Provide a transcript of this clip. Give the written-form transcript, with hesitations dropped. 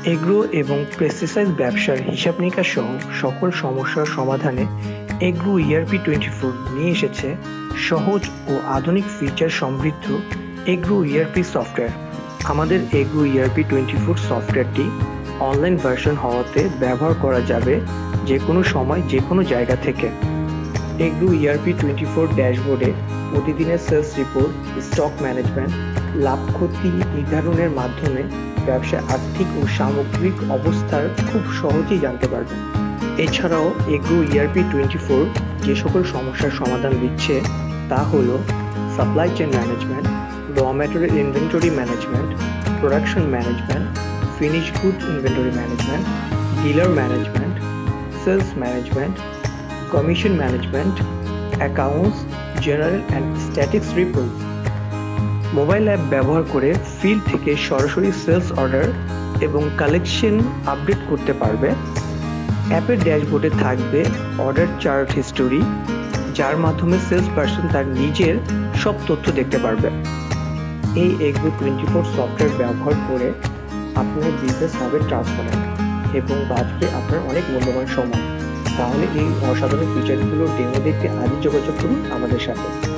Agro এবং pesticide ব্যবসার হিসাব-নিকাশ সহ সকল সমস্যার সমাধানে এগ্রো ERP24 নিয়ে এসেছে সহজ ও আধুনিক ফিচার সমৃদ্ধ এগ্রো ERP সফটওয়্যার। আমাদের এগ্রো ERP24 সফটওয়্যারটি অনলাইন ভার্সন হওয়াতে ব্যবহার করা যাবে যে কোনো সময় যে কোনো জায়গা থেকে। এগ্রো ERP24 ড্যাশবোর্ডে প্রতিদিনের সেলস রিপোর্ট, স্টক ম্যানেজমেন্ট, লাভ ক্ষতি নির্ধারণের মাধ্যমে ব্যবসার আর্থিক ও সামগ্রিক অবস্থার খুব সহজেই জানতে পারবেন। এছাড়াও এগ্রো ERP24 যে সকল সমস্যার সমাধান দিচ্ছে তা হল supply chain management, raw material inventory management, production management, finish good inventory management, dealer management, sales management, commission management, accounts, general and statics report. Mobile app ব্যবহার করে ফিল্ড থেকে সরাসরি সেলস অর্ডার এবং কালেকশন আপডেট করতে পারবে। অ্যাপের ড্যাশবোর্ডে থাকবে অর্ডার চার্ট হিস্টোরি, যার মাধ্যমে সেলস পারসন তার নিজের সব তথ্য দেখতে পারবে। এই এগ্রো 24 সফটওয়্যার ব্যবহার করে আপনার বিজনেস হবে ট্রান্সপারেন্ট এবং বাঁচবে আপনার অনেক মূল্যবান সময়। তাহলে এই অসাধারণ ফিচারগুলোর ডেমো দেখতে আজই যোগাযোগ করুন আমাদের সাথে।